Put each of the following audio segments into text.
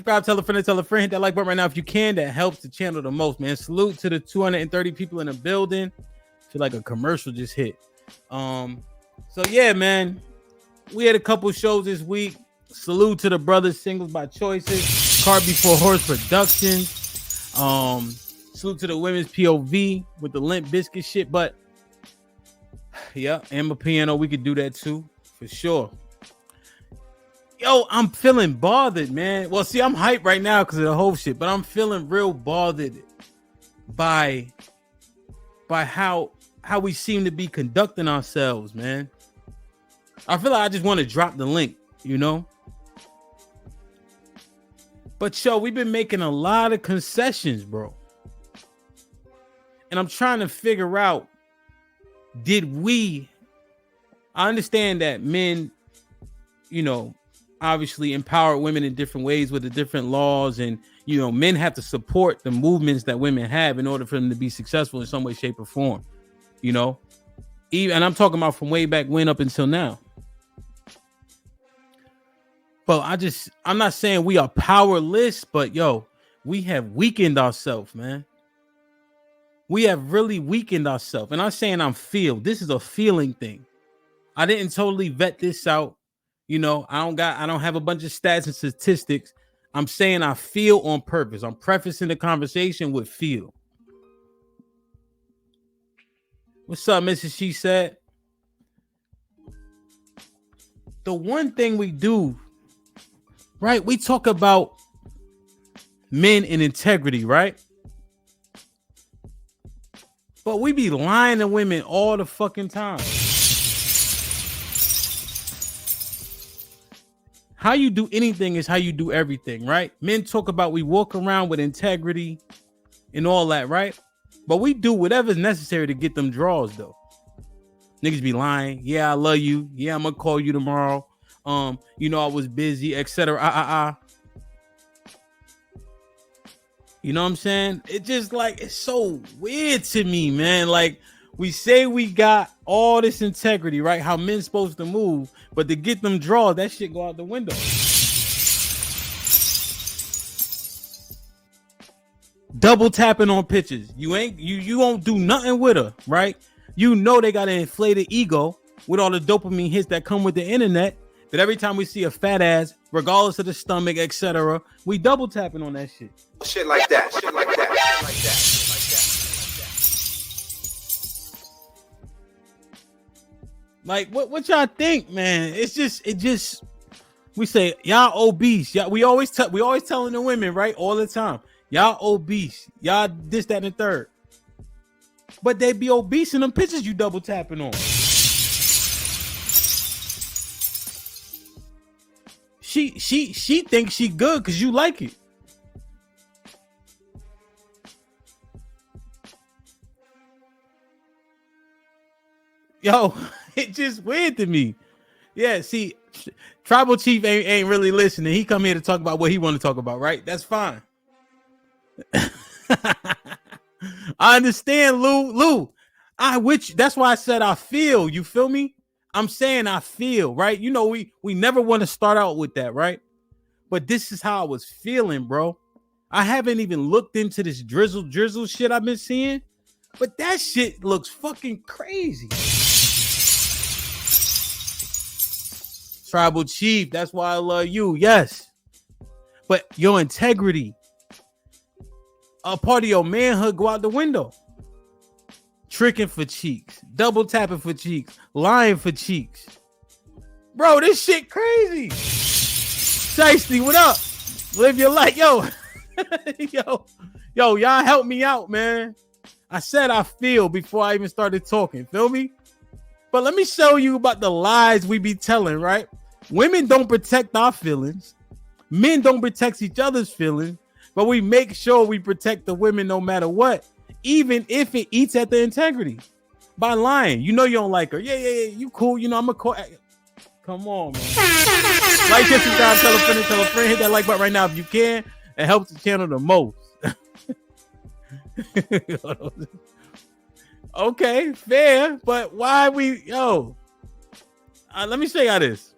Subscribe, tell a friend, hit that like button right now if you can. That helps the channel the most, man. Salute to the 230 people in the building. Feel like a commercial just hit. So yeah, man. We had a couple shows this week. Salute to the brothers, Singles by Choices, Cart Before Horse Productions. Salute to the women's POV with the Limp Biscuit shit. But yeah, and my piano, we could do that too, for sure. Yo, I'm feeling bothered, man. Well, see, I'm hyped right now because of the whole shit, but I'm feeling real bothered by how we seem to be conducting ourselves, man. I feel like I just want to drop the link, you know? But yo, we've been making a lot of concessions, bro. And I'm trying to figure out, I understand that men, you know, obviously empower women in different ways with the different laws, and you know, men have to support the movements that women have in order for them to be successful in some way, shape, or form, you know. And I'm talking about from way back when up until now. But I'm not saying we are powerless, but yo, we have weakened ourselves, man. We have really weakened ourselves. And I'm saying this is a feeling thing. I didn't totally vet this out. You know, I don't have a bunch of stats and statistics. I'm saying I feel on purpose. I'm prefacing the conversation with feel. What's up, Mrs. She Said? The one thing we do, right? We talk about men and integrity, right? But we be lying to women all the fucking time. How you do anything is how you do everything, right? Men talk about we walk around with integrity and all that, right? But we do whatever's necessary to get them draws, though. Niggas be lying. Yeah, I love you. Yeah, I'm gonna call you tomorrow. You know, I was busy, etc. You know what I'm saying? It just like, it's so weird to me, man. Like, we say we got all this integrity, right? How men's supposed to move, but to get them draws, that shit go out the window. Double tapping on pictures. You won't do nothing with her, right? You know they got an inflated ego with all the dopamine hits that come with the internet. That every time we see a fat ass, regardless of the stomach, etc., we double tapping on that shit. Shit like that. Shit like that. Shit like that. Like, what y'all think, man? It just we say y'all obese. Yeah, we always telling the women, right, all the time. Y'all obese. Y'all this, that, and the third. But they be obese in them pictures you double tapping on. She thinks she good because you like it. Yo, it's just weird to me. Yeah, see, Tribal Chief ain't really listening. He come here to talk about what he want to talk about, right? That's fine. I understand, Lou. That's why I said I feel. You feel me? I'm saying I feel, right? You know, we never want to start out with that, right? But this is how I was feeling, bro. I haven't even looked into this drizzle shit I've been seeing, but that shit looks fucking crazy. Tribal Chief, that's why I love you. Yes. But your integrity, a part of your manhood go out the window. Tricking for cheeks, double tapping for cheeks, lying for cheeks. Bro, this shit crazy. Shiesty, what up? Live your life. Yo. Yo, y'all help me out, man. I said I feel before I even started talking. Feel me? But let me show you about the lies we be telling, right? Women don't protect our feelings. Men don't protect each other's feelings. But we make sure we protect the women no matter what. Even if it eats at the integrity. By lying. You know you don't like her. Yeah. You cool. You know, I'm a call. Come on, man. Like, share, subscribe, tell a friend. Hit that like button right now if you can. It helps the channel the most. Okay, fair. But why let me show y'all this.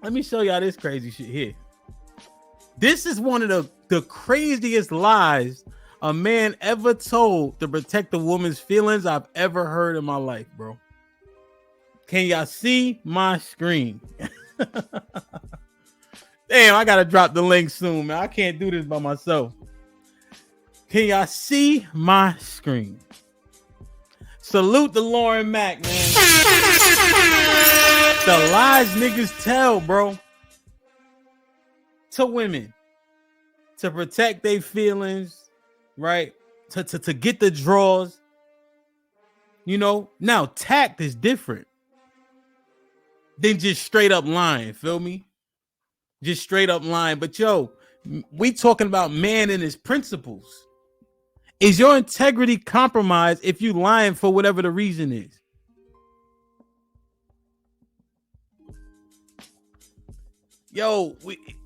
Let me show y'all this crazy shit here. This is one of the craziest lies a man ever told to protect a woman's feelings I've ever heard in my life, bro. Can y'all see my screen? Damn, I gotta drop the link soon, man. I can't do this by myself. Can y'all see my screen? Salute to Lauren Mack, man. The lies niggas tell, bro, to women to protect their feelings, right? To get the draws. You know, now tact is different than just straight up lying. Feel me? Just straight up lying. But yo, we talking about man and his principles. Is your integrity compromised if you lying for whatever the reason is? Yo,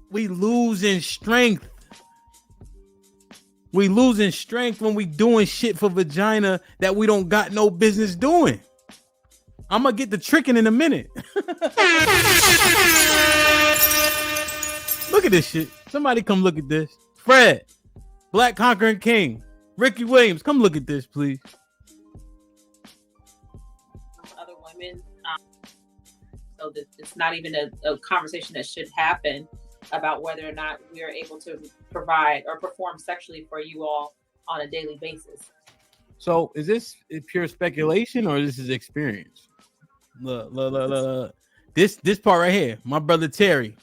we losing strength. We losing strength when we doing shit for vagina that we don't got no business doing. I'm gonna get the tricking in a minute. Look at this shit. Somebody come look at this. Fred, Black Conquering King, Ricky Williams, come look at this, please. Other women, so that it's not even a conversation that should happen about whether or not we are able to provide or perform sexually for you all on a daily basis. So is this pure speculation or this is experience? Look. This part right here, my brother Terry.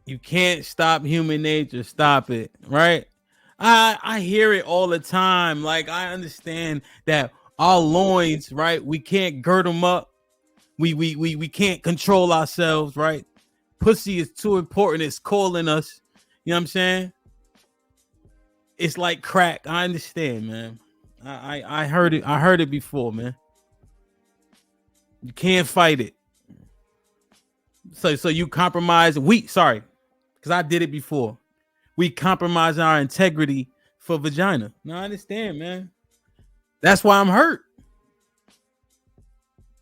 You can't stop human nature. Stop it, right? I hear it all the time. Like, I understand that our loins, right? We can't gird them up. We can't control ourselves, right? Pussy is too important. It's calling us. You know what I'm saying? It's like crack. I understand, man. I heard it. I heard it before, man. You can't fight it. So you compromise. Sorry, because I did it before. We compromise our integrity for vagina. No, I understand, man. That's why I'm hurt.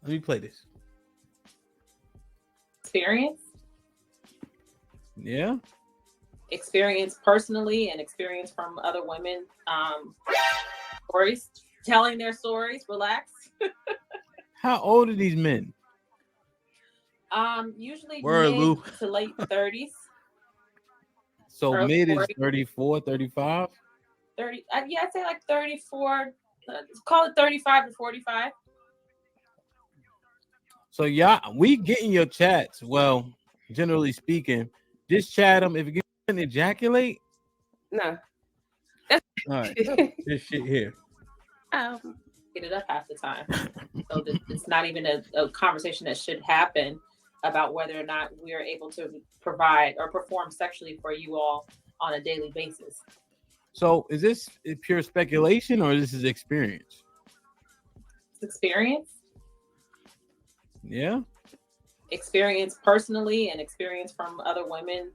Let me play this. Experience. Yeah. Experience personally and experience from other women. Stories, telling their stories. Relax. How old are these men? Usually Word, mid to late 30s. So Early mid is 40s. 34, 35? 30. Yeah, I'd say like 34. Call it 35 to 45. So y'all, we getting your chats. Well, generally speaking, just chat them. If you can ejaculate, No. all right. This shit here. Get it up half the time. So that it's not even a conversation that should happen about whether or not we are able to provide or perform sexually for you all on a daily basis. So is this pure speculation or this is experience? It's experience. Yeah. Experience personally and experience from other women.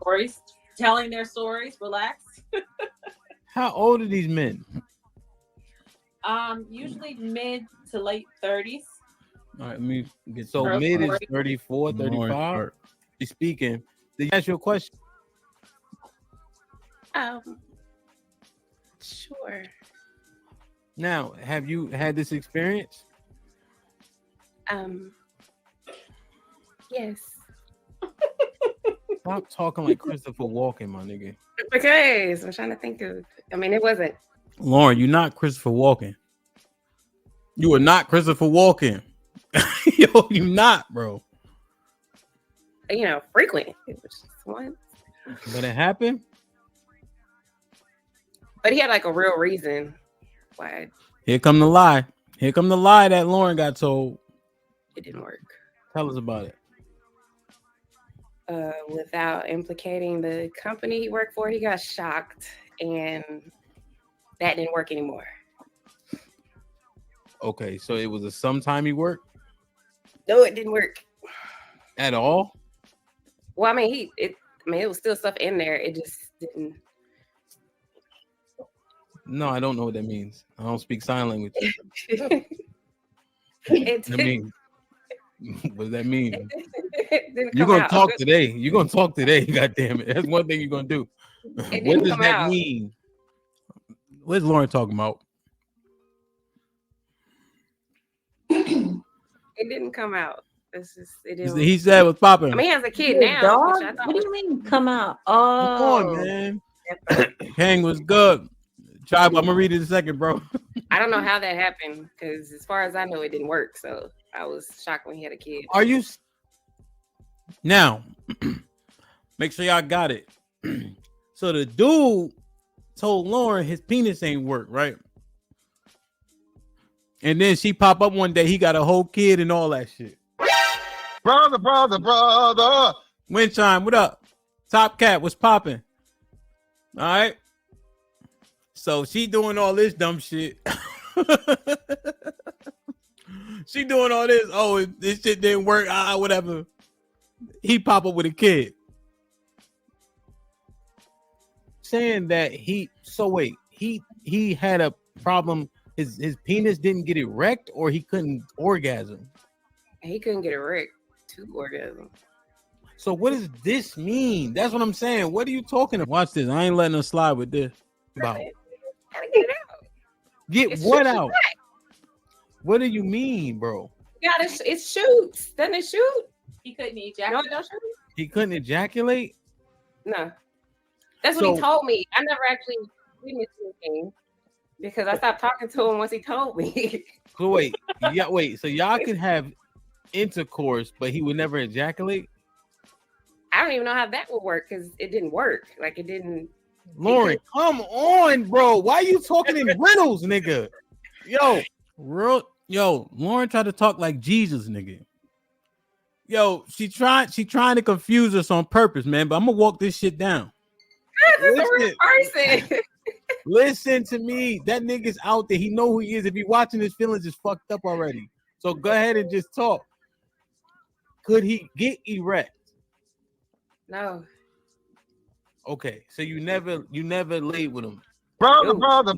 Stories, telling their stories. Relax. How old are these men? Usually mid to late 30s. All right, let me get so Early mid is 40s. 34, 35. Speaking, did you ask your question? Sure. Now, have you had this experience? Yes. Stop talking like Christopher Walken, my nigga. Because I'm trying to think of. I mean, it wasn't. Lauren, you're not Christopher Walken. You are not Christopher Walken. Yo, you not, bro. You know, frequent. It was just once. But it happened. But he had like a real reason why Here come the lie. Here come the lie that Lauren got told. it didn't work. Tell us about it. Without implicating the company he worked for, he got shocked, and that didn't work anymore. Okay, so it was a sometime he worked No, it didn't work. at all. Well, I mean, it was still stuff in there. It just didn't. No, I don't know what that means. I don't speak sign language. It I mean, What does that mean? Didn't You're come gonna out. talk today. You're gonna talk today. God damn it. That's one thing you're gonna do. It What didn't does come that out. mean? What's Lauren talking about? It didn't come out. It's just it didn't. He said was popping. I mean, he has a kid Your now. dog? Which I thought What do was, you mean come out? Come on, Oh, man. Kang was good. Tribe, I'm gonna read it in a second, bro. I don't know how that happened because, as far as I know, it didn't work. So I was shocked when he had a kid. Are you now? Make sure y'all got it. So the dude told Lauren his penis ain't work, right? And then she pop up one day, he got a whole kid and all that shit. Brother. Windchime, what up? Top Cat, what's popping? All right. So she doing all this dumb shit. She doing all this. Oh, this shit didn't work. Whatever. He pop up with a kid. Saying that he had a problem. His penis didn't get erect, or he couldn't orgasm. He couldn't get erect to orgasm. So what does this mean? That's what I'm saying. What are you talking about? Watch this. I ain't letting her slide with this. About Gotta get it out. get It's what shoots out? back. What do you mean, bro? Yeah, it shoots. Doesn't it shoot? He couldn't No, ejaculate. it don't shoot. He couldn't ejaculate. No. That's what So- he told me. I never actually witnessed anything because I stopped talking to him once he told me. So wait. So y'all could have intercourse, but he would never ejaculate. I don't even know how that would work because it didn't work. Like it didn't. Lauren, come on, bro. Why you talking in riddles, nigga? Lauren tried to talk like Jesus, nigga. Yo, she trying to confuse us on purpose, man. But I'm gonna walk this shit down. That's a real person. Listen to me. That nigga's out there. He know who he is. If he watching, his feelings is fucked up already. So go ahead and just talk. Could he get erect? No. Okay, so you never laid with him Brother. because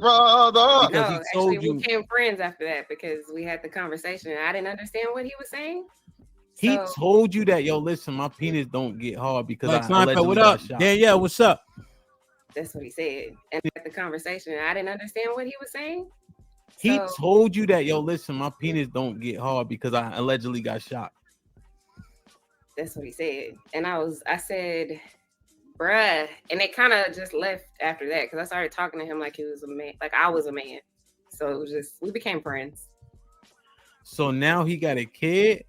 No, he actually, told we you. became friends after that because we had the conversation and I didn't understand what he was saying. He So- told you that, yo, listen, my penis don't get hard because Like, I Seinfeld, allegedly what got up? shot. Yeah, what's up? That's what he said. And we had the conversation and I didn't understand what he was saying. He So- told you that, yo, listen, my penis don't get hard because I allegedly got shot. That's what he said. And I said, bruh. And it kind of just left after that because I started talking to him like he was a man, like I was a man. So it was just, we became friends. So now he got a kid.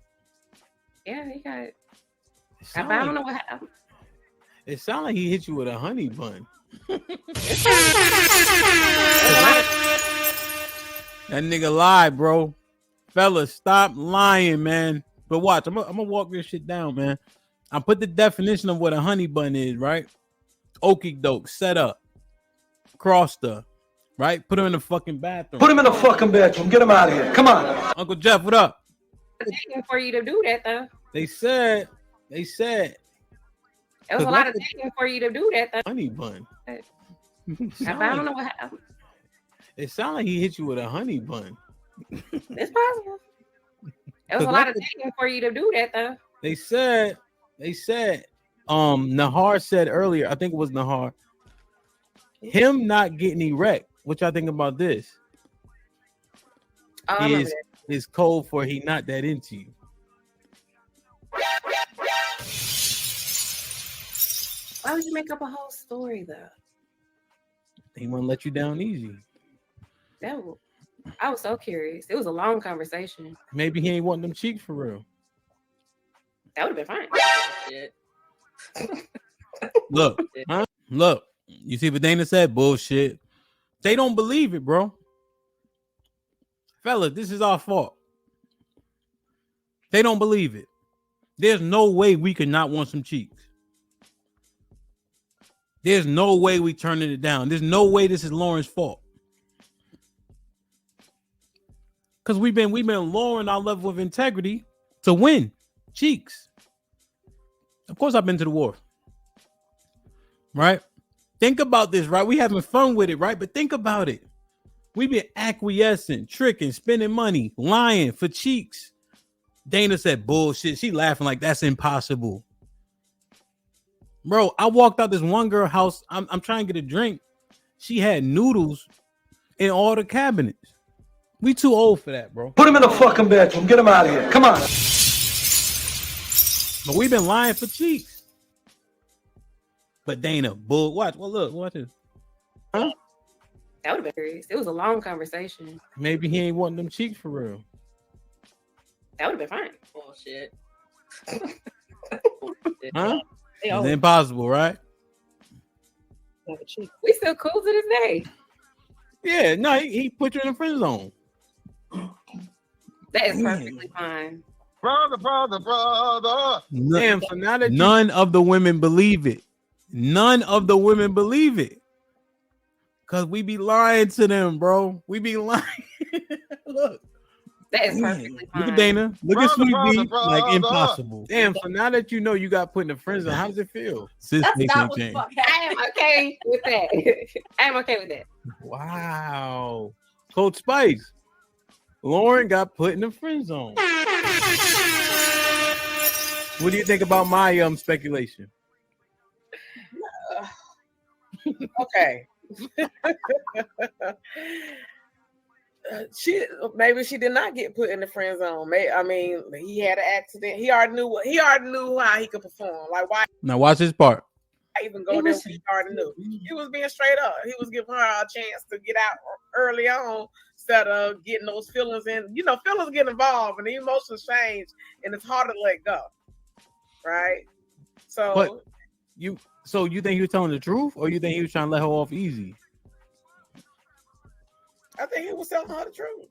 Yeah, he got it. It I sound don't like, know what happened. it sound like he hit you with a honey bun. That nigga lied, bro. Fellas, stop lying, man. But watch, I'm gonna walk this shit down, man. I put the definition of what a honey bun is, right? Okie doke, set up, crossed her, right? Put her in the fucking bathroom. Put him in the fucking bedroom. Get him out of here. Come on. Uncle Jeff, what up? Taking for you to do that though. They said, It was 'Cause a lot of that's taking for you to do that though. honey bun. I Sound don't like- know what happened. It sounded like he hit you with a honey bun. It's possible. It was a lot of taking for you to do that though. They said, Nahar said earlier, I think it was Nahar, him not getting erect, which I think about this, Oh, I remember is that. is code for he not that into you. Why would you make up a whole story though? He won't let you down easy. I was so curious. It was a long conversation. Maybe he ain't wanting them cheeks for real. That would have been fine. Shit. Look, huh? Look, you see what Dana said? Bullshit. They don't believe it, bro. Fellas, this is our fault. They don't believe it. There's no way we could not want some cheeks. There's no way we turning it down. There's no way this is Lauren's fault. Because we've been lowering our level of integrity to win cheeks. Of course, I've been to the war. Right? Think about this, right? We having fun with it, right? But think about it. We've been acquiescing, tricking, spending money, lying for cheeks. Dana said bullshit. She laughing like that's impossible. Bro, I walked out this one girl house. I'm trying to get a drink. She had noodles in all the cabinets. We too old for that, bro. Put him in the fucking bedroom. Get him out of here. Come on. But we've been lying for cheeks. But Dana, watch. Well, look, watch this. Huh? That would have been curious. It was a long conversation. Maybe he ain't wanting them cheeks for real. That would have been fine. Bullshit. Huh? It's impossible, right? We still cool to this day. Yeah, no, he put you in the friend zone. That is perfectly fine. Brother. Damn, so now that none of the women believe it. None of the women believe it. Cause we be lying to them, bro. We be lying. Look. That is perfectly fine. Look at Dana. Look at Sweet B. Like impossible. Damn, so now that you know you got put in the friend zone, how does it feel? That's not what the fuck I am okay with that. I am okay with that. Wow. Coach Spice. Lauren got put in the friend zone. What do you think about my speculation? Okay. Maybe she did not get put in the friend zone. I mean, he had an accident. He already knew how he could perform. Like, why Now watch this part. even go there when he already knew? He was being straight up. He was giving her a chance to get out early on instead of getting those feelings in. You know, feelings get involved and the emotions change, and it's hard to let go. Right? So you think he was telling the truth, or you think he was trying to let her off easy? I think he was telling her the truth.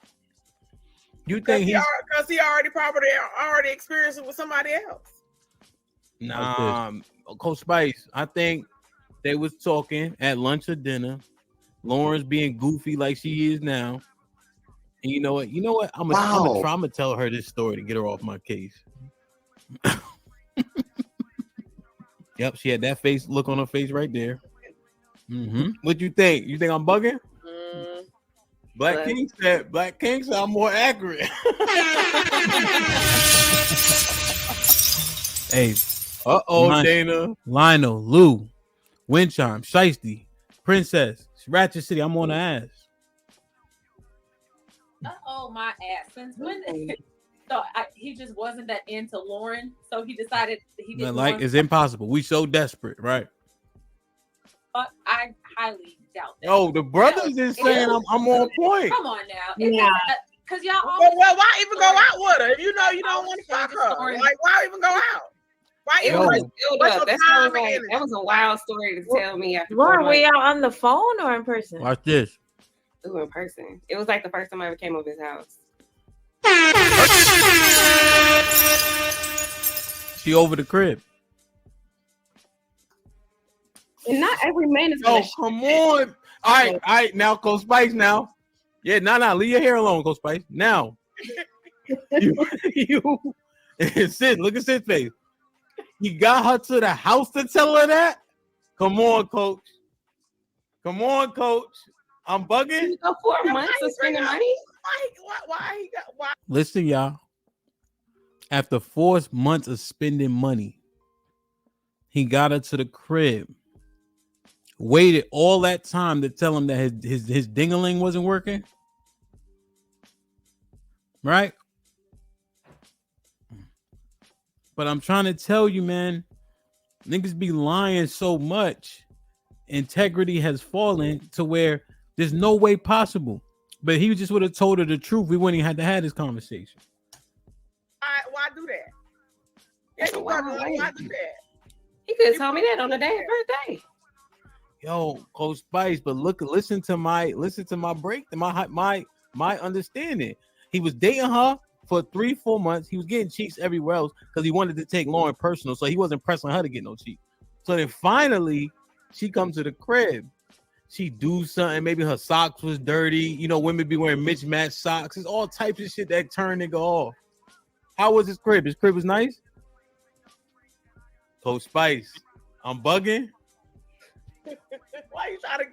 You think because he already experienced it with somebody else? Nah, Coach Spice. I think they was talking at lunch or dinner. Lauren's being goofy like she is now. And you know what? I'm gonna tell her this story to get her off my case. Yep, she had that look on her face right there. Mm-hmm. What you think? You think I'm bugging? Black King said I'm more accurate. Hey, Dana, Lionel, Lou, Windchime, Shiesty, Princess, Ratchet City. I'm on the ass. My ass. Since when? So he just wasn't that into Lauren, so he decided he didn't like. It's impossible. We so desperate, right? I highly doubt that. Oh, the brothers is saying I'm on point. Come on now, because y'all. Well, why even go out with her if you know you don't want to fuck her? Like, why even go out? Why even? That was a wild story to tell me. Lauren, were y'all on the phone or in person? Watch this. We were in person. It was like the first time I ever came over his house. She over the crib. And not every man is. Oh, come on! All right. Now, Coach Spice. Now, yeah, leave your hair alone, Coach Spice. Now, you Sid, look at Sid's face. You got her to the house to tell her that? Come on, Coach. I'm bugging. You go 4 months of spending money. Why? Listen, y'all. After 4 months of spending money, he got her to the crib. Waited all that time to tell him that his ding-a-ling wasn't working. Right? But I'm trying to tell you, man, niggas be lying so much. Integrity has fallen to where there's no way possible. But he just would have told her the truth. We wouldn't even have to have this conversation. Why do that? Why do that? He could have told me that on the day of birthday. Yo, Coach Spice, but listen to my break, my understanding. He was dating her for 3-4 months. He was getting cheeks everywhere else because he wanted to take Lauren personal, so he wasn't pressing her to get no cheeks. So then finally, she comes to the crib. She do something. Maybe her socks was dirty. You know, women be wearing mismatched socks. It's all types of shit that turn nigga off. How was his crib? His crib was nice. Coach Spice, I'm bugging. Why you trying to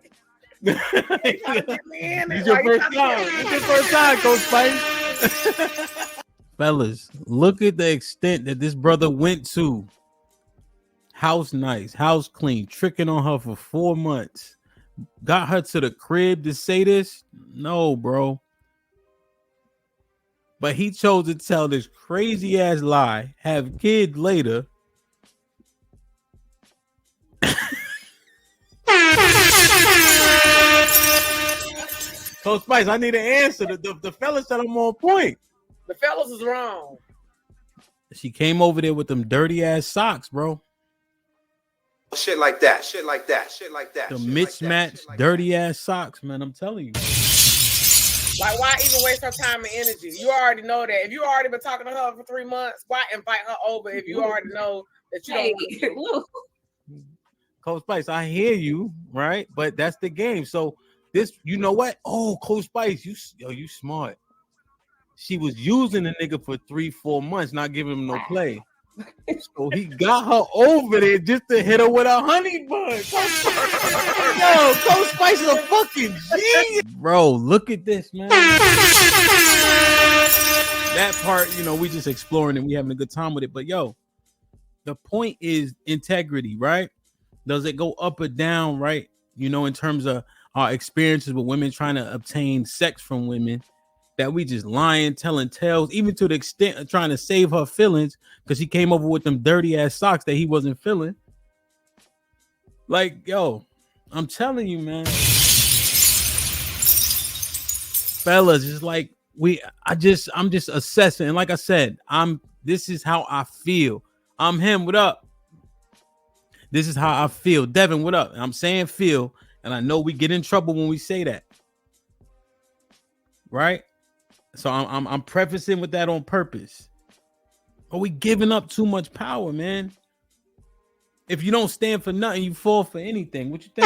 get me in? It's your first time. It's your first time, Coach Spice. Fellas, look at the extent that this brother went to. House nice, house clean, tricking on her for 4 months. Got her to the crib to say this? No, bro. But he chose to tell this crazy ass lie, have kids later. So Spice, I need an answer. The fellas said I'm on point. The fellas is wrong. She came over there with them dirty ass socks, bro. Shit like that. Shit like that. Shit like that. The mismatched, dirty ass socks, man. I'm telling you. Like, why even waste her time and energy? You already know that. If you already been talking to her for 3 months, why invite her over if you already know that you don't? Coach Spice, I hear you, right? But that's the game. So this, you know what? Oh, Coach Spice, you smart. She was using the nigga for 3-4 months, not giving him no play. So he got her over there just to hit her with a honey bun. Yo, Coach Spice is a fucking genius. Bro, look at this, man. That part, we just exploring and we having a good time with it. But yo, the point is integrity, right? Does it go up or down, right? In terms of our experiences with women trying to obtain sex from women, that we just lying, telling tales, even to the extent of trying to save her feelings because she came over with them dirty ass socks that he wasn't feeling. Like, yo, I'm telling you, man. Fellas, it's like I'm just assessing. And like I said, this is how I feel. I'm him, what up? This is how I feel. Devin, what up? And I'm saying feel, and I know we get in trouble when we say that. Right? So I'm prefacing with that on purpose. Are we giving up too much power, man? If you don't stand for nothing, you fall for anything. What you think?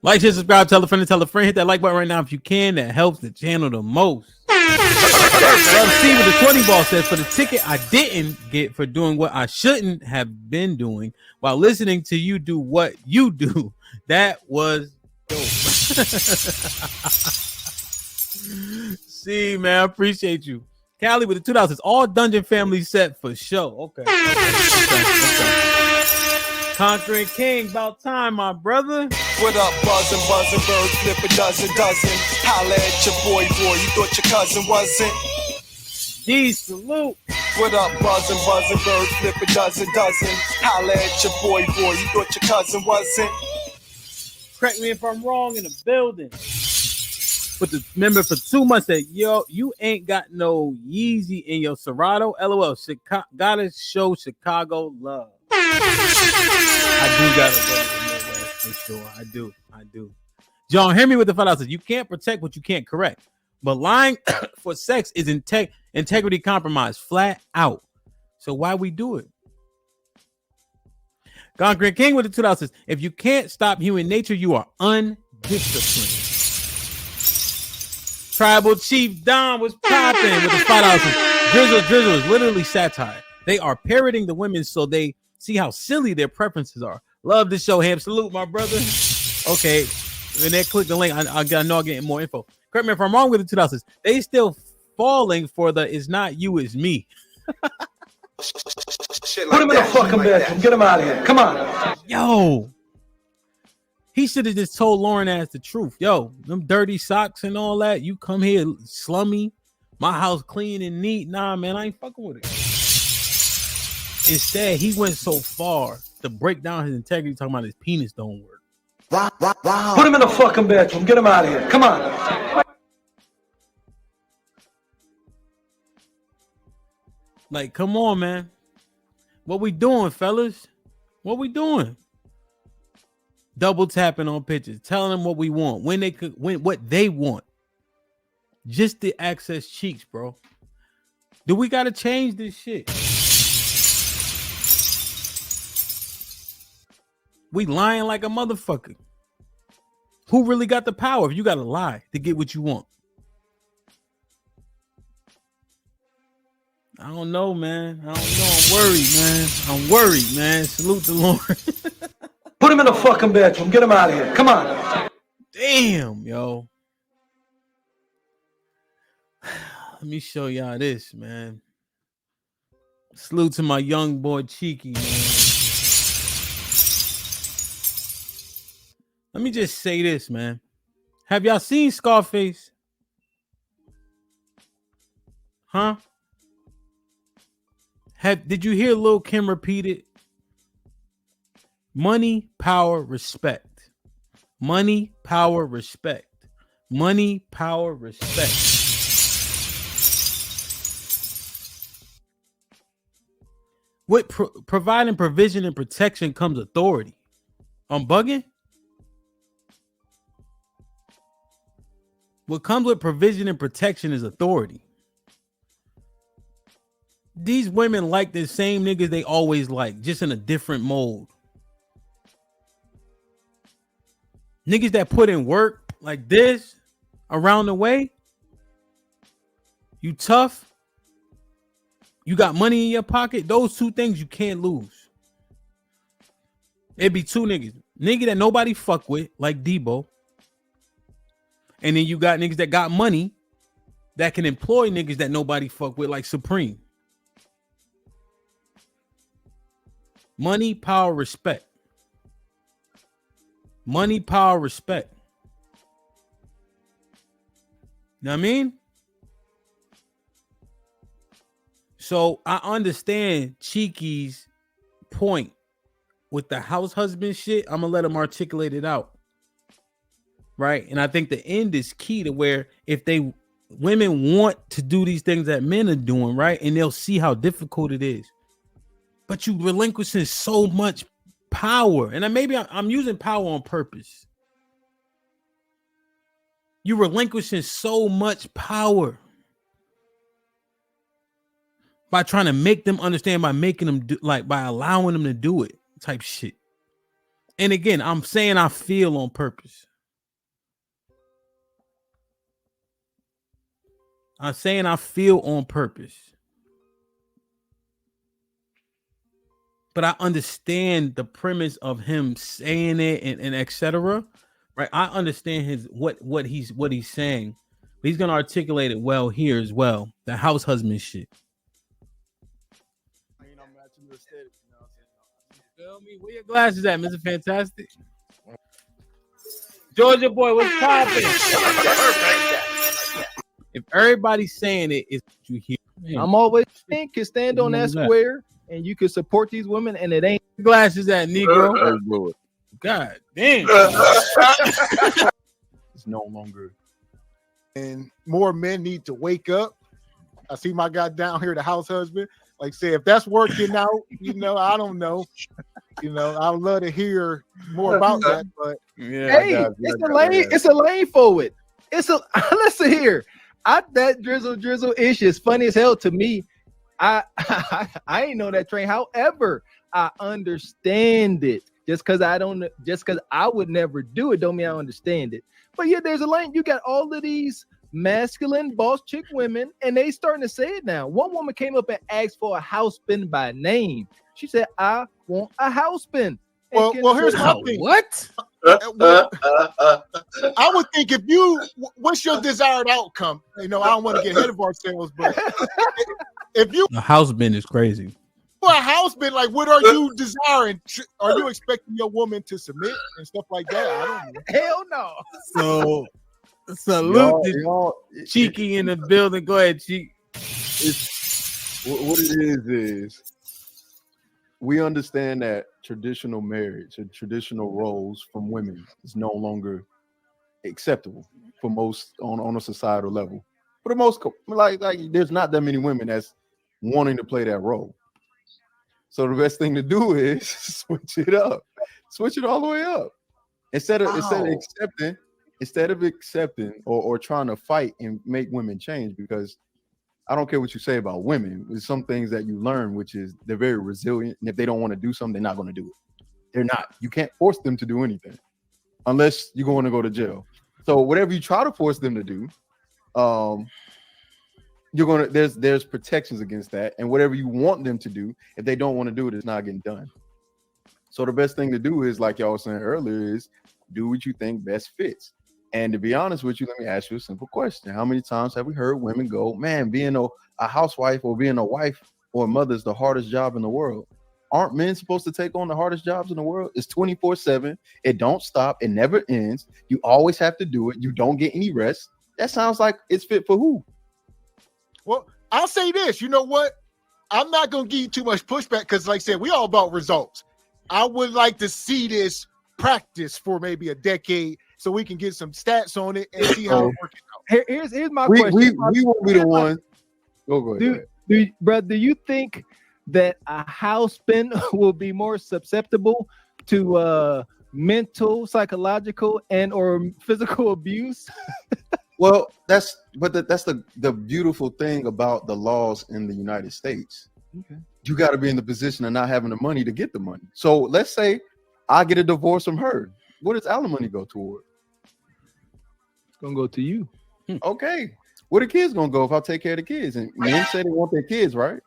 Like, share, subscribe, tell a friend, hit that like button right now if you can. That helps the channel the most. Love Steve with the 20 ball says, for the ticket I didn't get for doing what I shouldn't have been doing while listening to you do what you do. That was dope. See, man, I appreciate you. Callie with the $2. All Dungeon family set for show. Okay. Conquering King, about time, my brother. What up, buzzing, bird, flip a dozen. Holla at your boy, you thought your cousin wasn't? G, salute. What up, buzzing, bird, flip a dozen. Holla at your boy, you thought your cousin wasn't? Correct me if I'm wrong, in the building. But the member for 2 months said, yo, you ain't got no Yeezy in your Serato. LOL, gotta show Chicago love. I do gotta go to the Midwest for sure. I do. John, hear me with the $5. You can't protect what you can't correct. But lying for sex is integrity compromise, flat out. So why we do it? Conquering King with the $2. If you can't stop human nature, you are undisciplined. Tribal Chief Don was popping with the $5. Drizzle is literally satire. They are parroting the women so they see how silly their preferences are. Love this show, Hamp. Salute, my brother. Okay, when they click the link, I know I'm getting more info. Correct me if I'm wrong with the $2. They still falling for the "it's not you, it's me." Put him in the fucking bedroom. Get him out of here. Come on. Yo, he should have just told Lauren as the truth. Yo, them dirty socks and all that. You come here slummy, my house clean and neat. Nah, man, I ain't fucking with it. Instead, he went so far to break down his integrity, talking about his penis don't work. Wow. Put him in the fucking bedroom. Get him out of here. Come on. Like, come on, man. What we doing, fellas? What we doing? Double tapping on pictures, telling them what we want, when what they want. Just to access cheeks, bro. Do we gotta change this shit? We lying like a motherfucker. Who really got the power if you gotta lie to get what you want? I don't know, man. I don't know. I'm worried, man. Salute the Lord. Put him in the fucking bedroom. Get him out of here. Come on. Damn, yo. Let me show y'all this, man. Salute to my young boy Cheeky, man. Let me just say this, man. Have y'all seen Scarface? Huh? Did you hear Lil Kim repeat it? Money, power, respect. Money, power, respect. Money, power, respect. With providing provision and protection comes authority. I'm bugging? What comes with provision and protection is authority. These women like the same niggas they always like, just in a different mode. Niggas that put in work like this around the way. You tough. You got money in your pocket. Those two things you can't lose. It'd be two niggas. Nigga that nobody fuck with, like Debo. And then you got niggas that got money that can employ niggas that nobody fuck with, like Supreme. Money, power, respect. Money, power, respect. You know what I mean? So I understand Cheeky's point with the house husband shit. I'm gonna let him articulate it out. Right. And I think the end is key to where if women want to do these things that men are doing, right? And they'll see how difficult it is. But you relinquishing so much power. And maybe I'm using power on purpose. You relinquishing so much power by trying to make them understand, by making them do, like by allowing them to do it type shit. And again, I'm saying I feel on purpose. I'm saying I feel on purpose. But I understand the premise of him saying it and etc. Right? I understand his what he's saying. But he's gonna articulate it well here as well. The house husband shit. You know, matching your aesthetic, you know what I'm saying? Feel me? Where your glasses at, Mr. Fantastic? Georgia boy, what's popping? If everybody's saying it, it's what you hear. Man, I'm always think can stand on that square and you can support these women and it ain't glasses at Negro. God damn. It's no longer. And more men need to wake up. I see my guy down here, the house husband. Like say, if that's working out, you know, I don't know. You know, I'd love to hear more about that. But yeah, hey, it's a lane for it. Listen here. That drizzle ish is funny as hell to me. I ain't know that train. However, I understand it. Just because I would never do it, don't mean I understand it. But yeah, there's a lane. You got all of these masculine boss chick women, and they starting to say it now. One woman came up and asked for a house spin by name. She said, "I want a house spin." Well, here's my thing. What? I would think what's your desired outcome? You know, I don't want to get ahead of ourselves, but if you a house bin is crazy. For a house bin, like what are you desiring? Are you expecting your woman to submit and stuff like that? I don't know. Hell no. So salute to Cheeky in the building. Go ahead, Cheek. What it is we understand that traditional marriage and traditional roles from women is no longer acceptable for most on a societal level. For the most, like there's not that many women that's wanting to play that role. So the best thing to do is switch it up, switch it all the way up. Instead of accepting or trying to fight and make women change, because I don't care what you say about women. There's some things that you learn, which is they're very resilient. And if they don't want to do something, they're not going to do it. They're not. You can't force them to do anything unless you're going to go to jail. So whatever you try to force them to do, there's protections against that. And whatever you want them to do, if they don't want to do it, it's not getting done. So the best thing to do is, like y'all was saying earlier, is do what you think best fits. And to be honest with you, let me ask you a simple question. How many times have we heard women go, man, being a housewife or being a wife or a mother is the hardest job in the world? Aren't men supposed to take on the hardest jobs in the world? It's 24/7. It don't stop. It never ends. You always have to do it. You don't get any rest. That sounds like it's fit for who? Well, I'll say this. You know what? I'm not going to give you too much pushback because, like I said, we all about results. I would like to see this practice for maybe a decade so we can get some stats on it and see how it works out. Here's my question. We won't be the one. Go ahead. Do you think that a husband will be more susceptible to mental, psychological, and or physical abuse? Well, that's the beautiful thing about the laws in the United States. Okay. You got to be in the position of not having the money to get the money. So let's say I get a divorce from her. What does alimony go toward? It's gonna go to you. Okay. Where the kids gonna go if I take care of the kids? And men say they want their kids, right?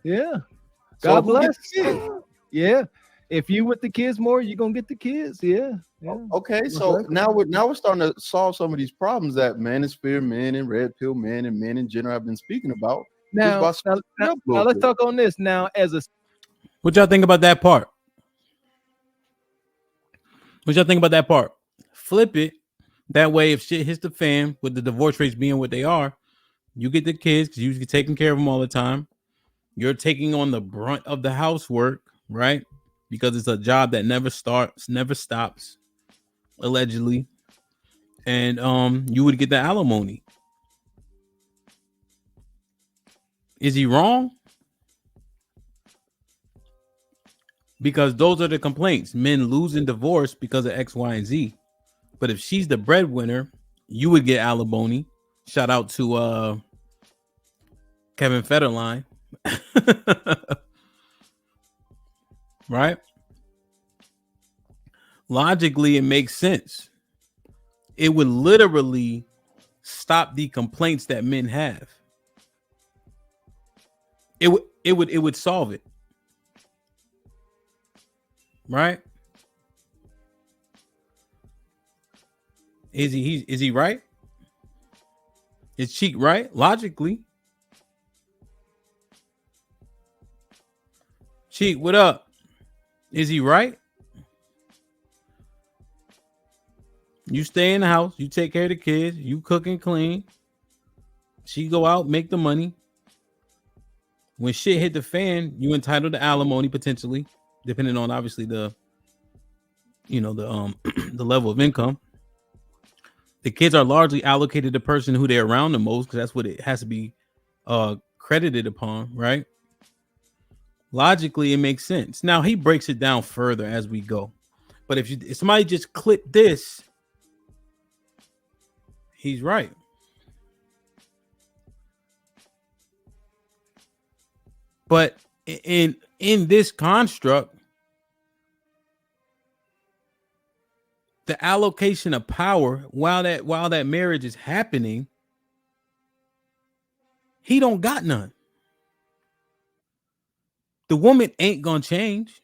Yeah. So God bless. Yeah. If you with the kids more, you're gonna get the kids. Yeah. Okay. So now we're starting to solve some of these problems that manosphere men and red pill men and men in general have been speaking about. Now let's talk on this. Now, what y'all think about that part? What y'all think about that part? Flip it. That way, if shit hits the fan with the divorce rates being what they are, you get the kids because you're taking care of them all the time. You're taking on the brunt of the housework, right? Because it's a job that never starts, never stops, allegedly. And you would get the alimony. Is he wrong? Because those are the complaints. Men losing divorce because of X, Y, and Z. But if she's the breadwinner, you would get alimony. Shout out to Kevin Federline. Right? Logically, it makes sense. It would literally stop the complaints that men have. It would solve it. Right? Is he right? Is Cheek right? Logically. Cheek, what up? Is he right? You stay in the house, you take care of the kids, you cook and clean. She go out, make the money. When shit hit the fan, you entitled to alimony potentially, depending on obviously the the level of income. The kids are largely allocated to the person who they're around the most because that's what it has to be credited upon, right? Logically, it makes sense. Now he breaks it down further as we go. But if somebody just clip this, he's right. But in this construct, the allocation of power while that marriage is happening, he don't got none. The woman ain't gonna change.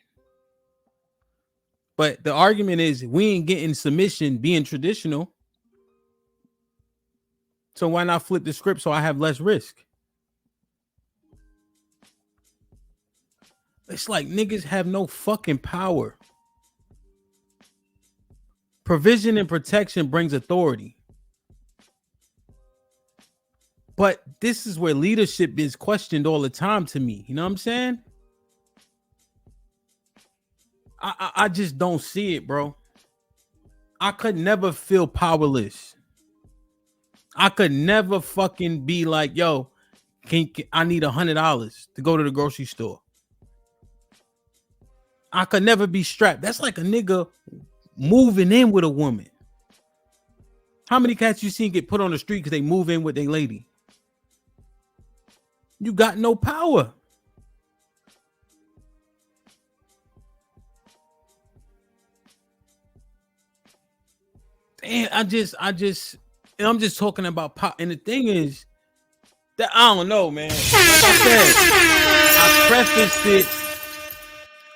But the argument is we ain't getting submission being traditional. So why not flip the script so I have less risk? It's like niggas have no fucking power. Provision and protection brings authority. But this is where leadership is questioned all the time to me. You know what I'm saying? I just don't see it, bro. I could never feel powerless. I could never fucking be like, yo, I need $100 to go to the grocery store. I could never be strapped. That's like a nigga moving in with a woman. How many cats you seen get put on the street because they move in with their lady? You got no power. And I'm just talking about pop. And the thing is that I don't know, man. Like I said, I prefaced it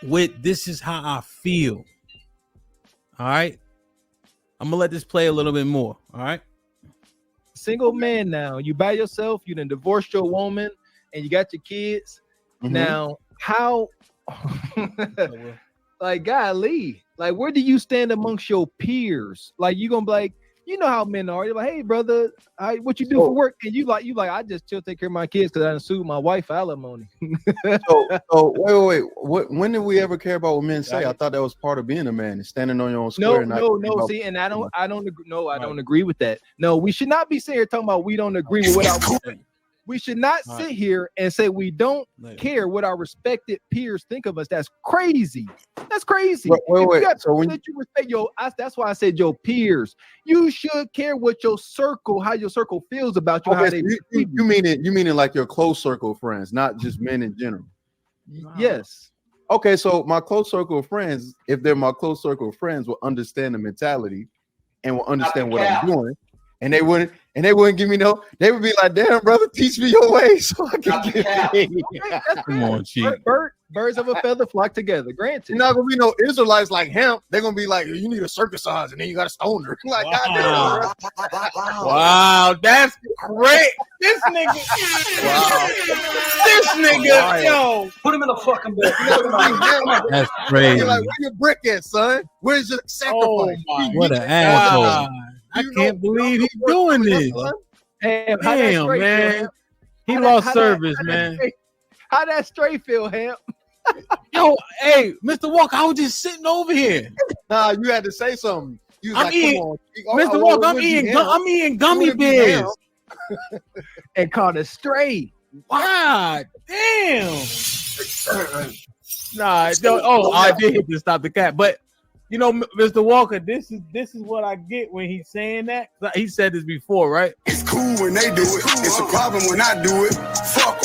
with this is how I feel. All right. I'm gonna let this play a little bit more. All right. Single man now. You by yourself, you done divorced your woman, and you got your kids. Mhm. Now, how like golly, like where do you stand amongst your peers? Like you gonna be like, you know how men are. You're like, hey brother, what you do for work? And you like, I just chill, take care of my kids because I done sued my wife for alimony. So wait. When did we ever care about what men say? I thought that was part of being a man, is standing on your own square. No. See, and I don't agree. No, I don't agree with that. No, we should not be sitting here talking about we don't agree with what our we should not sit here and say we don't care what our respected peers think of us. That's crazy. That's crazy. Wait. So when you respect that's why I said your peers. You should care what your circle, how your circle feels about you. Okay, how they you mean it like your close circle of friends, not just men in general. Yes. Okay, so my close circle of friends, if they're my close circle of friends, will understand the mentality and will understand what I'm doing. And they wouldn't give me no. They would be like, "Damn, brother, teach me your way so I can get it." Come on, Chief. Birds of a feather flock together. Granted, you're not gonna be no Israelites like Hamp. They're gonna be like, "You need a circumcise, and then you got to stone her." Like, wow. Wow, that's great. This nigga, yo, put him in the fucking bed. That's crazy. You're like, where your brick at, son? Where's your sacrifice? Oh what an asshole! I can't believe he's doing this. Damn, man. He lost service, man. How that straight feel, Hamp? Yo, hey, Mr. Walker, I was just sitting over here. Nah, you had to say something. You was Mr. Walker, I'm eating gummy bears. And called it straight. God damn. Nah, I did hit to stop the cat, but you know, Mr. Walker, this is what I get when he's saying that. He said this before, right? It's cool when they do it. It's a problem when I do it. Fuck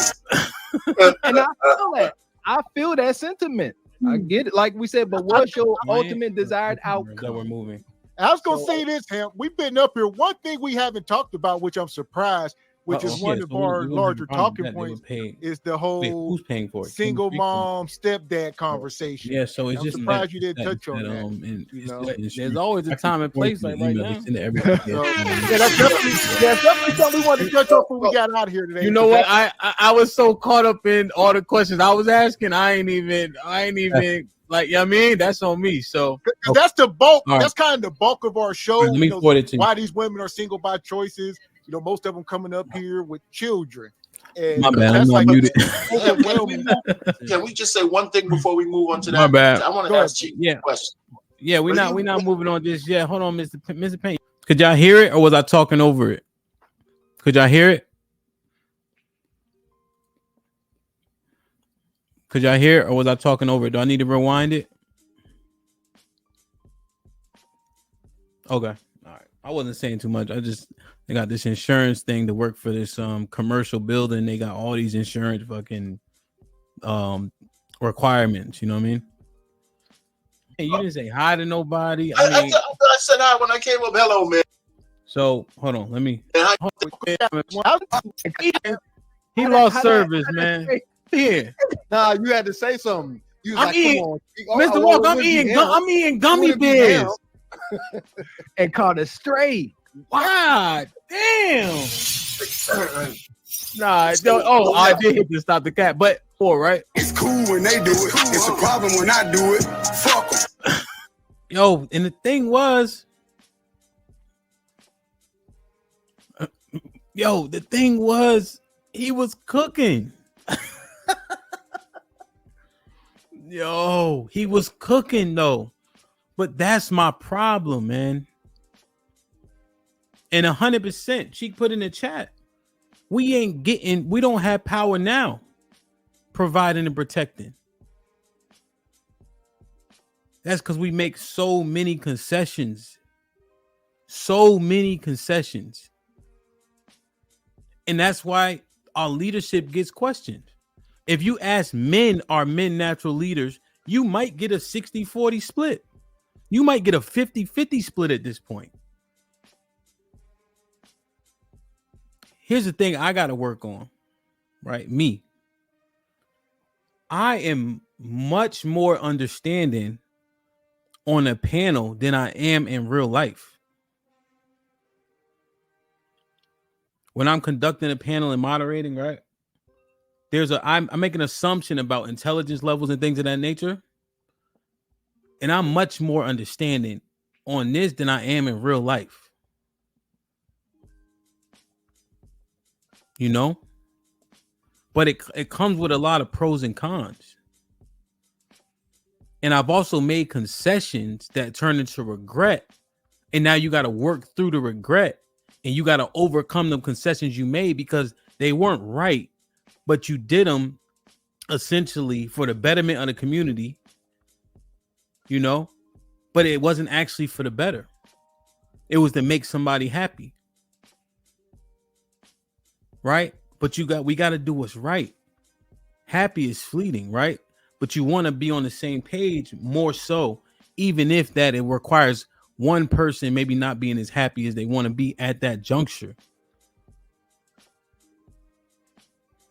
them. And I feel that. I feel that sentiment. I get it. Like we said, but what's your ultimate desired outcome? That we're moving. I was gonna say this, Hamp. We've been up here. One thing we haven't talked about, which I'm surprised, which is one of our larger talking points, is the whole who's paying for it? Single mom, stepdad conversation. Yeah, so it's I'm just surprised you didn't touch on that. You know, there's always a time and place like right now. That's definitely something we wanted to touch on before we got out of here today. You know what? I was so caught up in all the questions I was asking. I ain't even like, you know what I mean? That's on me. So that's the bulk. Right. That's kind of the bulk of our show. Let me forward it to you. Why these women are single by choices. You know, most of them coming up here with children. And my bad, I'm not muted. Can we just say one thing before we move on to that? My bad. I want to ask Chief a question. Yeah, we're not moving on this yet. Hold on, Mr. Payne. Could y'all hear it or was I talking over it? Could y'all hear it? Could y'all hear it or was I talking over it? Do I need to rewind it? Okay. All right. I wasn't saying too much. They got this insurance thing to work for this commercial building. They got all these insurance fucking requirements. You know what I mean? Hey, you didn't say hi to nobody. I said hi when I came up. Hello, man. So hold on. Let me. He lost service, man. Yeah. Nah, you had to say something. I'm eating, Mr. Walker. I'm eating gummy bears. And called it straight. God damn. Nah, I did hit to stop the cat, but right? It's cool when they do it. It's a problem when I do it. Fuck them. Yo, and the thing was, he was cooking. Yo, he was cooking though. But that's my problem, man. And 100%, she put in the chat. We don't have power now, providing and protecting. That's because we make so many concessions. And that's why our leadership gets questioned. If you ask men, are men natural leaders, you might get a 60-40 split. You might get a 50-50 split at this point. Here's the thing I got to work on, right? Me. I am much more understanding on a panel than I am in real life. when I'm conducting a panel and moderating, right? I'm making an assumption about intelligence levels and things of that nature. And I'm much more understanding on this than I am in real life. You know? But it comes with a lot of pros and cons. And I've also made concessions that turn into regret. And now you got to work through the regret. And you got to overcome the concessions you made because they weren't right. But you did them essentially for the betterment of the community. You know? But it wasn't actually for the better. It was to make somebody happy. Right? But we got to do what's right. Happy is fleeting, right? But you want to be on the same page more so, even if that it requires one person maybe not being as happy as they want to be at that juncture.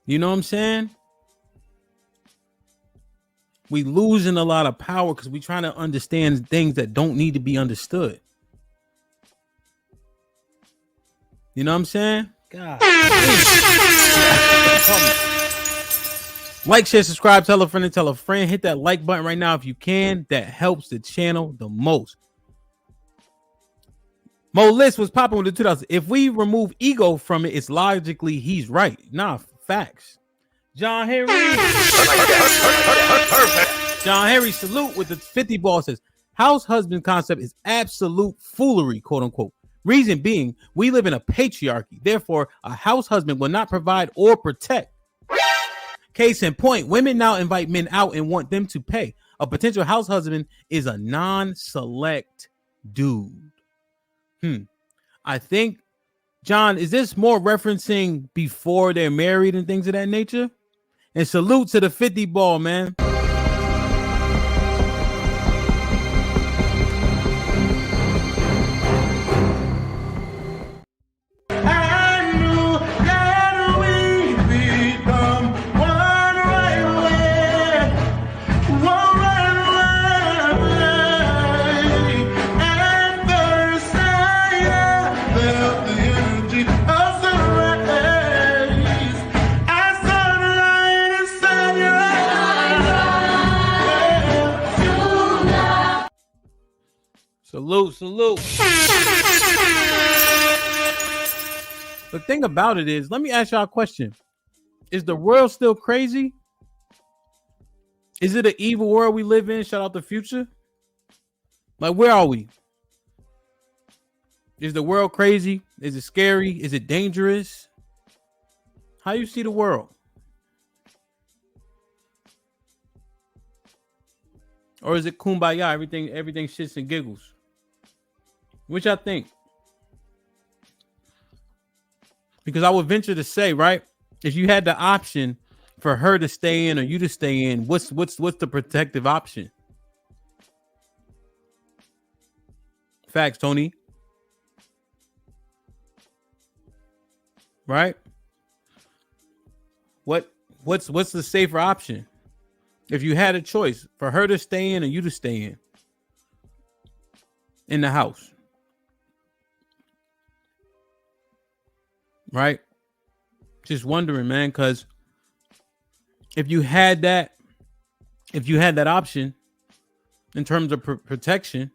You know what I'm saying? We losing a lot of power because we trying to understand things that don't need to be understood. You know what I'm saying? God. Like, share, subscribe, tell a friend and tell a friend. Hit that like button right now if you can. That helps the channel the most. Mo List was popping with the 2000s. If we remove ego from it, it's logically he's right. Nah, facts. John Henry. John Henry salute with the 50 ball says house husband concept is absolute foolery, quote unquote. Reason being, we live in a patriarchy. Therefore, a house husband will not provide or protect. Case in point, women now invite men out and want them to pay. A potential house husband is a non-select dude. I think, John, is this more referencing before they're married and things of that nature? And salute to the 50 ball, man. Salute. The thing about it is, let me ask y'all a question. Is the world still crazy? Is it an evil world we live in? Shout out the Future. Like, where are we? Is the world crazy? Is it scary? Is it dangerous? How you see the world? Or is it kumbaya? Everything shits and giggles. Which I think. Because I would venture to say, right? If you had the option for her to stay in or you to stay in, what's the protective option? Facts, Tony. Right? What's the safer option? If you had a choice for her to stay in or you to stay in the house. Right? Just wondering, man, because if you had that option in terms of protection,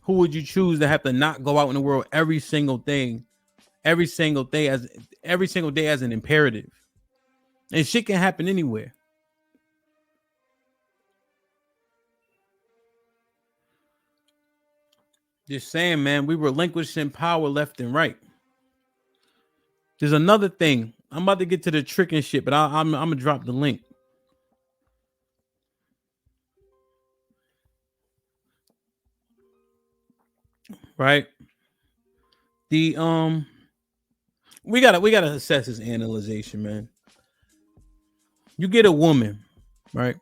who would you choose to have to not go out in the world every single day as an imperative? And shit can happen anywhere. Just saying, man, we relinquishing power left and right. There's another thing. I'm about to get to the trick and shit, but I'm gonna drop the link. Right. The we gotta assess this analyzation, man. You get a woman, right?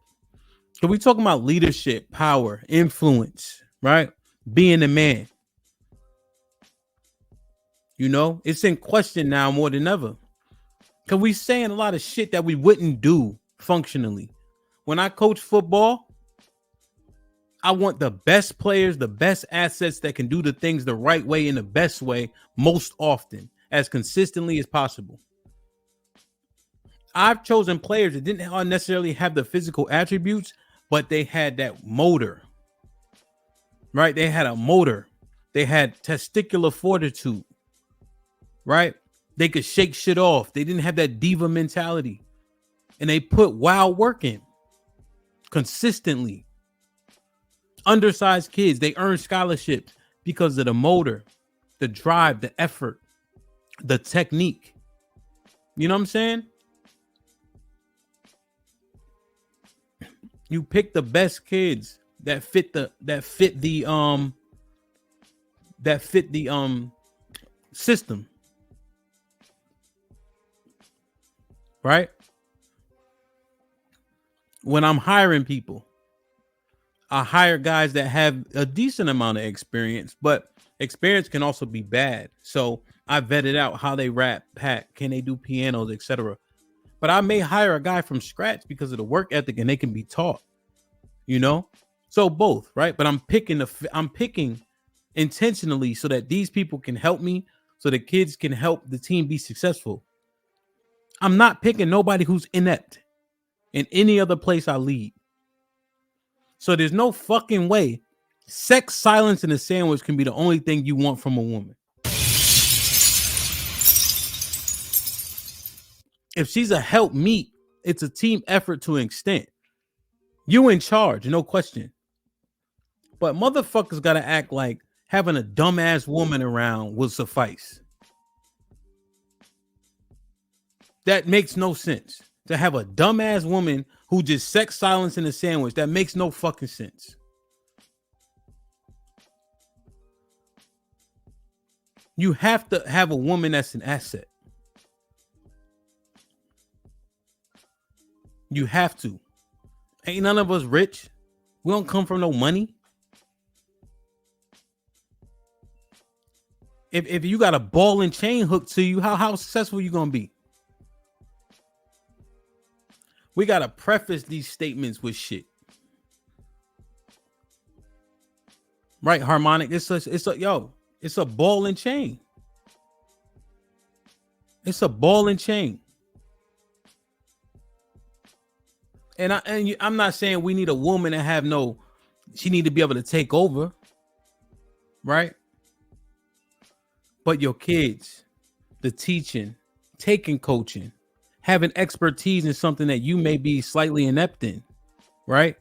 So we talking about leadership, power, influence, right? Being a man. You know, it's in question now more than ever. Because we saying a lot of shit that we wouldn't do functionally. When I coach football, I want the best players, the best assets that can do the things the right way in the best way most often as consistently as possible. I've chosen players that didn't necessarily have the physical attributes, but they had that motor, right? They had a motor. They had testicular fortitude, right? They could shake shit off. They didn't have that diva mentality. And they put wild work in consistently. Undersized kids, they earn scholarships because of the motor, the drive, the effort, the technique. You know what I'm saying? You pick the best kids that fit the system. Right? When I'm hiring people, I hire guys that have a decent amount of experience, but experience can also be bad. So I vetted out how they rap, pack, can they do pianos, etc. But I may hire a guy from scratch because of the work ethic and they can be taught, you know? So both, right? But I'm picking intentionally so that these people can help me, so the kids can help the team be successful. I'm not picking nobody who's inept in any other place I lead. So there's no fucking way sex, silence, and a sandwich can be the only thing you want from a woman. If she's a help meet, it's a team effort to an extent. You in charge, no question. But motherfuckers gotta act like having a dumbass woman around will suffice. That makes no sense. To have a dumbass woman who just sex, silence, and a sandwich, that makes no fucking sense. You have to have a woman that's an asset. You have to. Ain't none of us rich. We don't come from no money. If you got a ball and chain hooked to you, how successful you gonna be? We gotta preface these statements with shit. Right, Harmonic? It's a ball and chain. It's a ball and chain. And I'm not saying we need a woman to have she need to be able to take over, right? But your kids, the teaching, taking coaching, having expertise in something that you may be slightly inept in, right?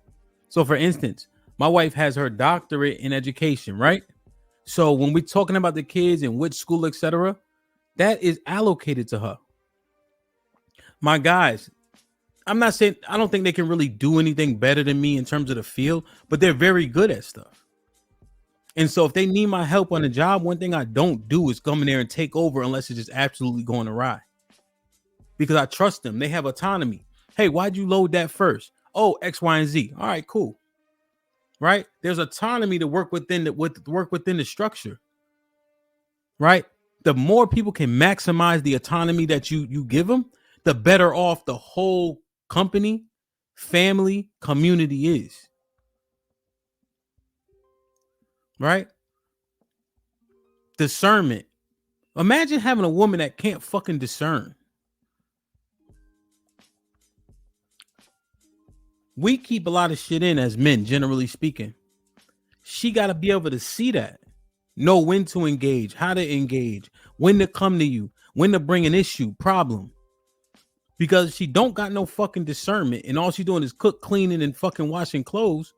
So for instance, my wife has her doctorate in education, right? So when we're talking about the kids and which school, etc., that is allocated to her. My guys, I'm not saying I don't think they can really do anything better than me in terms of the field, but they're very good at stuff. And so if they need my help on the job, one thing I don't do is come in there and take over unless it's just absolutely going awry. Because I trust them. They have autonomy. Hey, why'd you load that first? Oh, X, Y, and Z. All right, cool. Right? There's autonomy to work within the structure. Right? The more people can maximize the autonomy that you give them, the better off the whole company, family, community is. Right? Discernment. Imagine having a woman that can't fucking discern. We keep a lot of shit in as men, generally speaking. She got to be able to see that. Know when to engage, how to engage, when to come to you, when to bring an issue, problem. Because she don't got no fucking discernment and all she doing is cook, cleaning, and fucking washing clothes.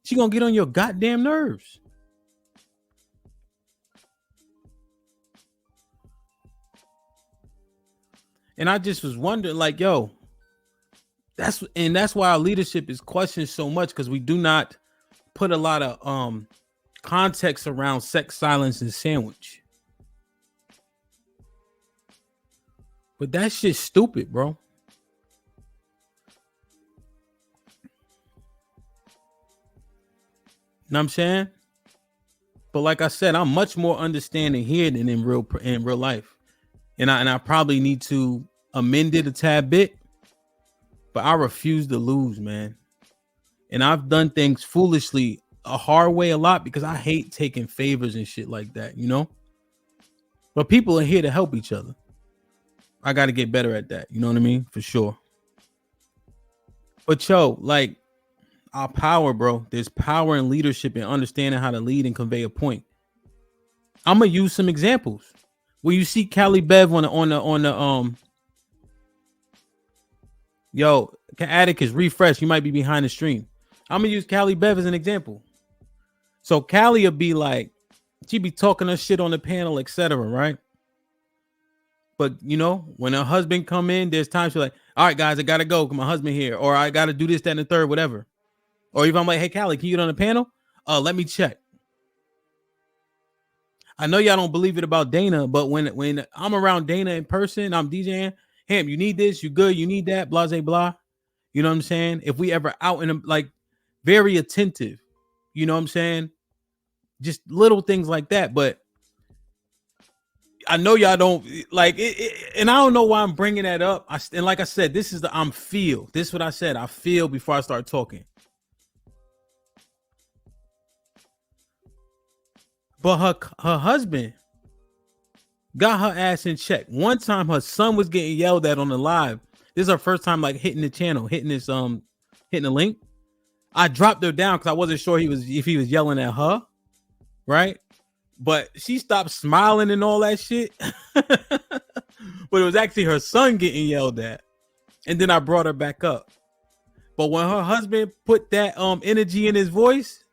She gonna get on your goddamn nerves. And I just was wondering, like, yo, that's why our leadership is questioned so much, because we do not put a lot of context around sex, silence, and sandwich. But that shit's stupid, bro. Know what I'm saying? But like I said, I'm much more understanding here than in real life. And I probably need to amend it a tad bit. But I refuse to lose, man. And I've done things foolishly a hard way a lot because I hate taking favors and shit like that, you know? But people are here to help each other. I got to get better at that. You know what I mean? For sure. But yo, like our power, bro. There's power in leadership and understanding how to lead and convey a point. I'm gonna use some examples. When you see Cali Bev on the yo, Atticus, refresh. You might be behind the stream. I'm gonna use Cali Bev as an example. So Cali will be like, she be talking her shit on the panel, etc. Right? But you know, when her husband come in, there's times she's like, all right, guys, I gotta go. My husband here, or I gotta do this, that, and the third, whatever. Or even I'm like, hey, Callie, can you get on the panel? Let me check. I know y'all don't believe it about Dana, but when I'm around Dana in person, I'm DJing. Hamp, you need this, you good, you need that, blah, blah, blah. You know what I'm saying? If we ever out in like very attentive, you know what I'm saying? Just little things like that, but I know y'all don't like it, and I don't know why I'm bringing that up. And like I said, this is this is what I said. I feel before I start talking. But her husband got her ass in check. One time her son was getting yelled at on the live. This is her first time like hitting the channel, hitting the link. I dropped her down because I wasn't sure if he was yelling at her, right? But she stopped smiling and all that shit. But it was actually her son getting yelled at. And then I brought her back up. But when her husband put that energy in his voice,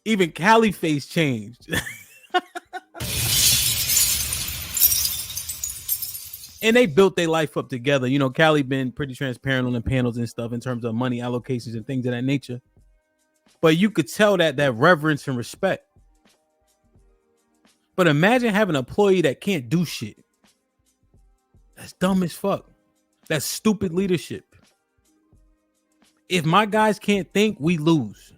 even Cali face changed. And they built their life up together. You know, Cali been pretty transparent on the panels and stuff in terms of money allocations and things of that nature. But you could tell that reverence and respect. But imagine having an employee that can't do shit. That's dumb as fuck. That's stupid leadership. If my guys can't think, we lose.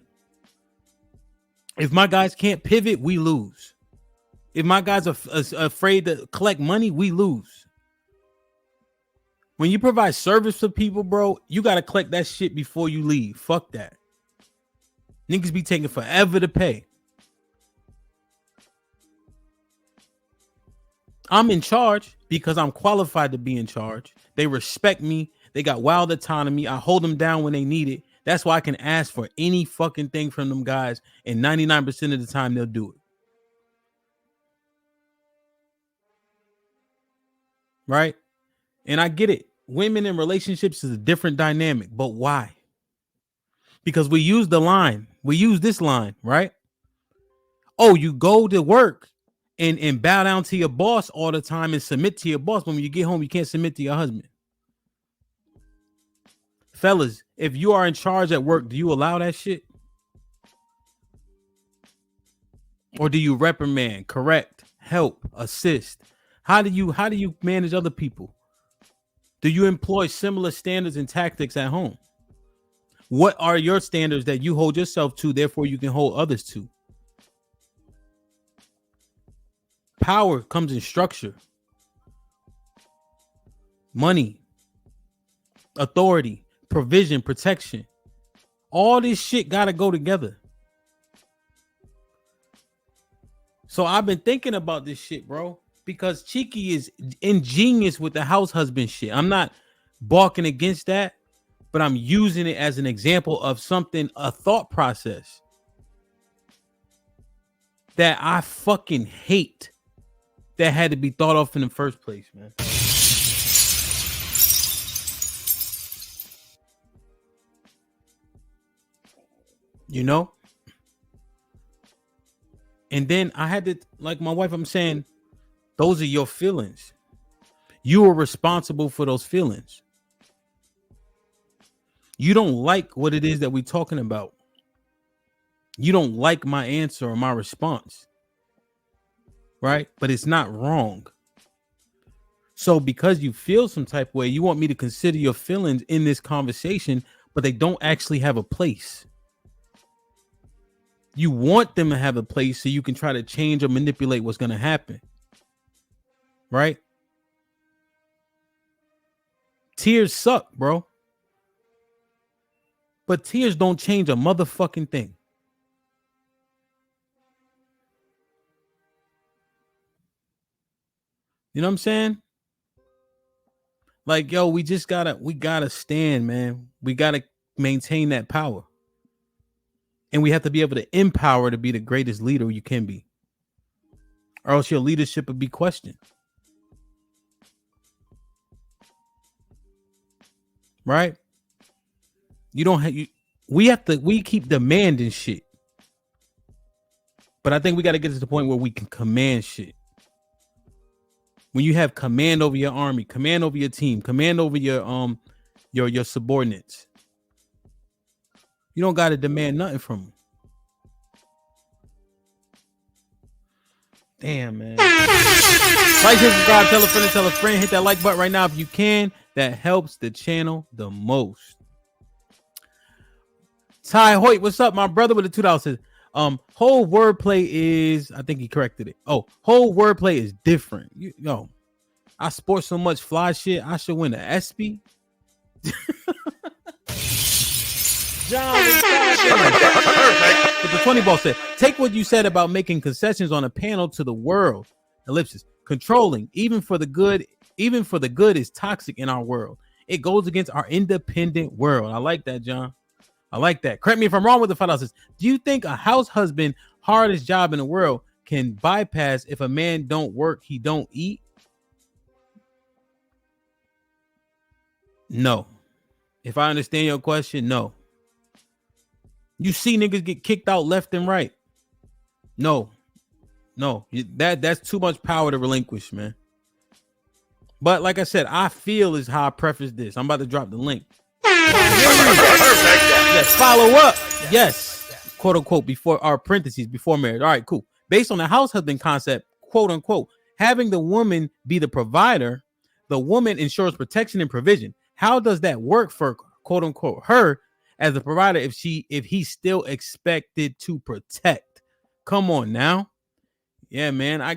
If my guys can't pivot, we lose. If my guys are afraid to collect money, we lose. When you provide service for people, bro, you got to collect that shit before you leave. Fuck that. Niggas be taking forever to pay. I'm in charge because I'm qualified to be in charge. They respect me. They got wild autonomy. I hold them down when they need it. That's why I can ask for any fucking thing from them guys. And 99% of the time, they'll do it. Right? And I get it. Women in relationships is a different dynamic. But why? Because we use the line. We use this line, right? Oh, you go to work and bow down to your boss all the time and submit to your boss. But when you get home, you can't submit to your husband. Fellas, if you are in charge at work, do you allow that shit? Or do you reprimand, correct, help, assist? How do you manage other people? Do you employ similar standards and tactics at home? What are your standards that you hold yourself to, therefore you can hold others to? Power comes in structure, money, authority, provision, protection. All this shit got to go together. So I've been thinking about this shit, bro, because Cheeky is ingenious with the house husband shit. I'm not balking against that, but I'm using it as an example of something, a thought process that I fucking hate that had to be thought of in the first place, man. You know? And then I had to, like my wife, I'm saying, those are your feelings. You are responsible for those feelings. You don't like what it is that we're talking about. You don't like my answer or my response. Right? But it's not wrong. So because you feel some type of way, you want me to consider your feelings in this conversation, but they don't actually have a place. You want them to have a place so you can try to change or manipulate what's going to happen. Right? Tears suck, bro. But tears don't change a motherfucking thing. You know what I'm saying? Like, yo, we gotta stand, man. We gotta maintain that power. And we have to be able to empower to be the greatest leader you can be. Or else your leadership would be questioned. Right? We keep demanding shit. But I think we got to get to the point where we can command shit. When you have command over your army, command over your team, command over your subordinates, you don't got to demand nothing from them. Damn, man. Like, share, subscribe, tell a friend, hit that like button right now if you can. That helps the channel the most. Ty Hoyt, what's up, my brother with the $2 says, whole wordplay is, I think he corrected it. Oh, whole wordplay is different. Yo, I sport so much fly shit, I should win an ESPY. John, but the 20 ball said, take what you said about making concessions on a panel to the world. Ellipsis, controlling, even for the good is toxic in our world. It goes against our independent world. I like that, John. I like that. Correct me if I'm wrong with the $5. Do you think a house husband, hardest job in the world, can bypass if a man don't work, he don't eat? No. If I understand your question, no. You see niggas get kicked out left and right. No. That's too much power to relinquish, man. But like I said, I feel is how I preface this. I'm about to drop the link. Yes, follow up. Yes. Quote unquote, before our parentheses, before marriage. All right, cool. Based on the house husband concept, quote unquote, having the woman be the provider, the woman ensures protection and provision. How does that work for quote unquote her as the provider if he's still expected to protect? Come on now. Yeah, man. I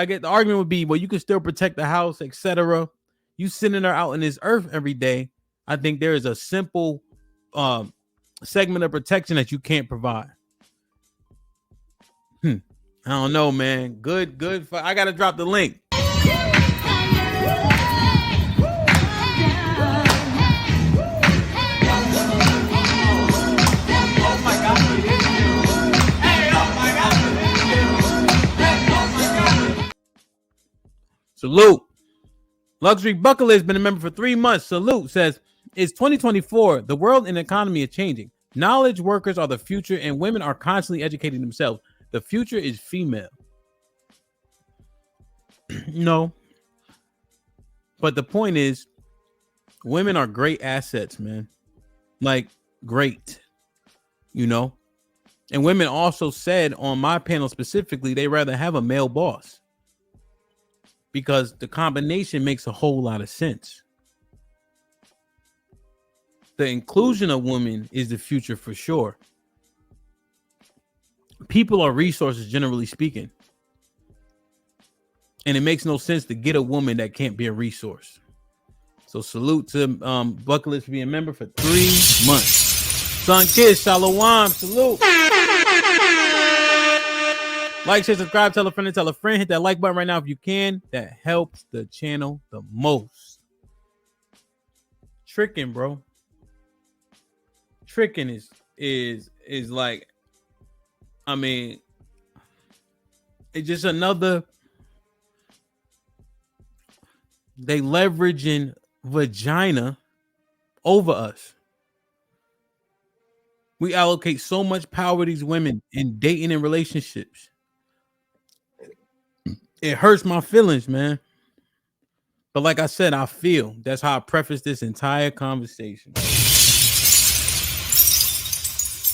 get the argument would be, well, you can still protect the house, etc. You sending her out in this earth every day. I think there is a simple segment of protection that you can't provide. I don't know, man. Good. I gotta drop the link. Salute. Luxury Buckle has been a member for 3 months. Salute says, it's 2024. The world and economy are changing. Knowledge workers are the future, and women are constantly educating themselves. The future is female. No. But the point is, women are great assets, man. Like, great. And women also said on my panel specifically, they rather have a male boss. Because the combination makes a whole lot of sense. The inclusion of women is the future for sure. People are resources, generally speaking. And it makes no sense to get a woman that can't be a resource. So salute to Bucklets for being a member for 3 months. Son Kiss, Shalom, salute. Like, share, subscribe, tell a friend. Hit that like button right now if you can. That helps the channel the most. Tricking, bro. Tricking is like, I mean, it's just another. They leveraging vagina over us. We allocate so much power to these women in dating and relationships. It hurts my feelings, man. But like I said, I feel. That's how I preface this entire conversation.